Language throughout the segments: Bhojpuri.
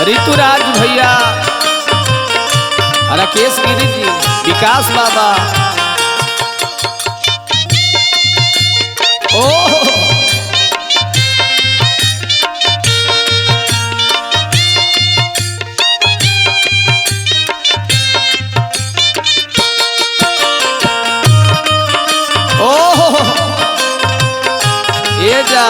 ऋतुराज भैया, राकेश गिरी जी, विकास बाबा, ओह ओह ये जा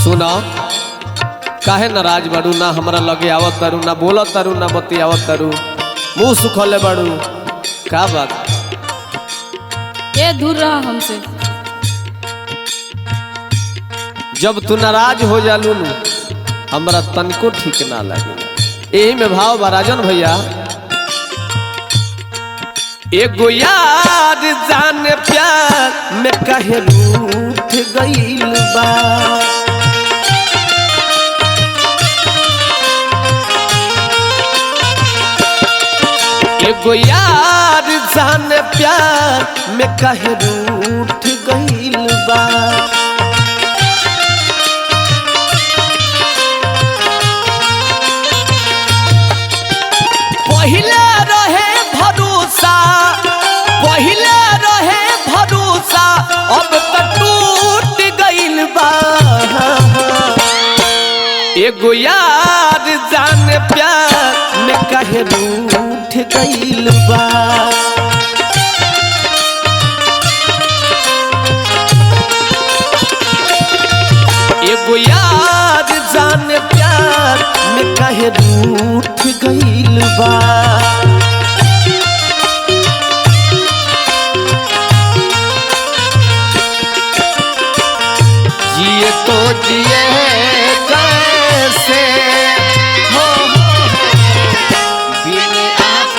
सुना काहे नाराज बाड़ू ना हमरा लगे आवत तारू ना बोलत तारू ना बतियावत तारू मुंह सुखले बाड़ू का बात ये दूर रहा हमसे। जब तू नाराज हो जालू नु हमरा तनको ठीक ना लगे। यही में भाव बा राजन भैया, एगो यार जान प्यार में कहे रूठ गईल बा, एगो यार जान प्यार में कहे रूठ गईल बा, पहले रहे भरोसा, पहले रहे भरोसा अब तो टूट गईल बा, एगो यार जान प्यार में कहे रूठ गईल बा, एगो यार जान प्यार में कहे रूठ गईल बा, जिए तो जिए कैसे हो बिन आप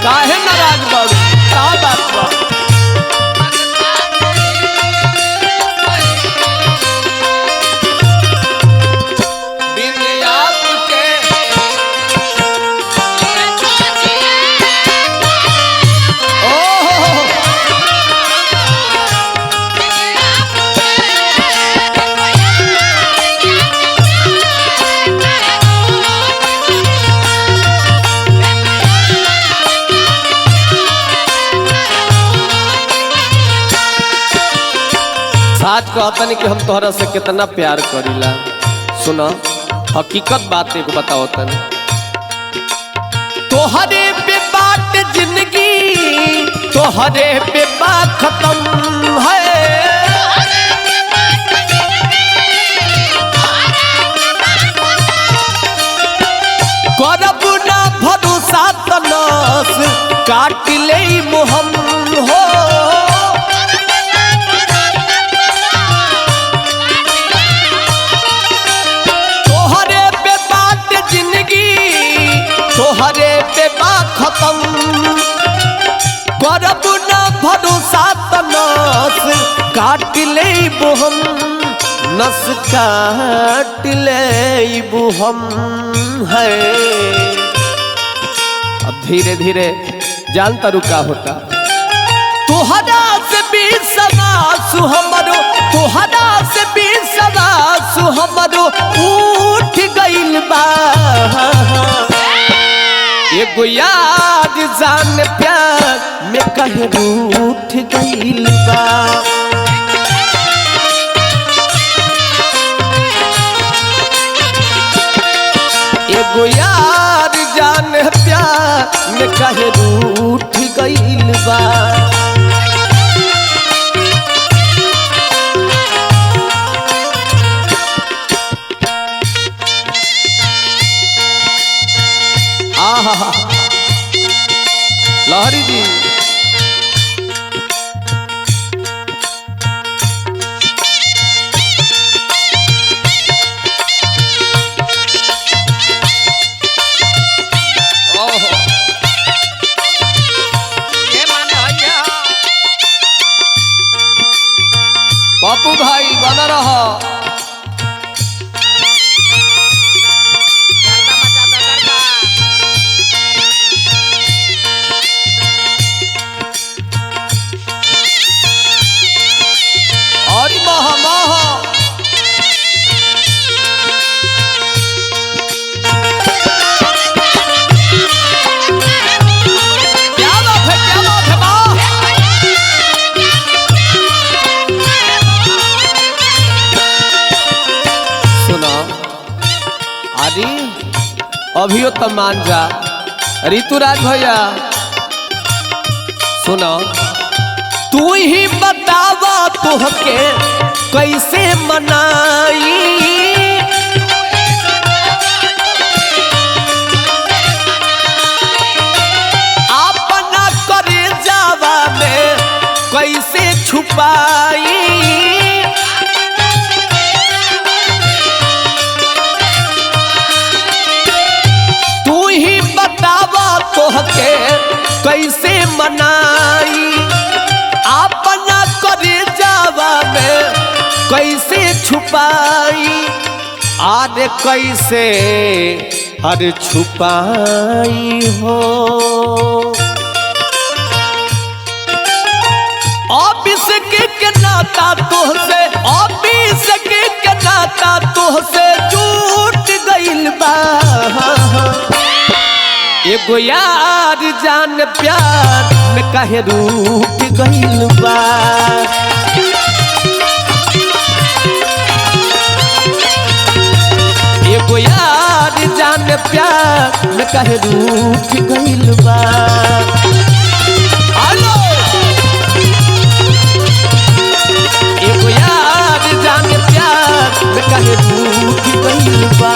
काहे नाराज बाड़ू का बात बा, बिन आपके ओह साच कहतनी कि हम तोहरा से कितना प्यार करीला। सुना हकीकत बात एक बताओ तनी, तोहरे पे बात जिंदगी तोहरे पे बात खत्म है, करब ना भरोसा तनस काट ले मोहम हो, तोहरे पे बात जिंदगी तोहरे पे बात खत्म, करब ना भरोसा तनस काट ले हम, नस काट ले हम है। अब धीरे धीरे जानता रुका होता, तुहरा से भी सवासु हमरो, तुहरा से भी सवासु हमरो उठ गईल बा, एगो याद जान प्यार में कहे रूठ गईल बा, एगो यार जान प्यार में कहे रूठ गईल बा, आहा लहरी जी पप्पू भाई बना रहा। अभियो तो मान जा। ऋतुराज भैया सुनो, तू ही बतावा तोहके कैसे मनाई, अपना करे जावा में कैसे छुपाई, तू ही बतावा तोहके कैसे मनाई, अपना करे जावा में कैसे छुपाई, आरे कैसे अरे छुपाई हो। ऑफिस के नाता तोहसे, ऑफिस के नाता तोहसे टूट गइल बा, एगो यार जान प्यार में काहे रूठ गइल बा, एगो यार जान प्यार में काहे रूठ गइल बा। हेलो, एगो यार जान प्यार में काहे रूठ गइल बा।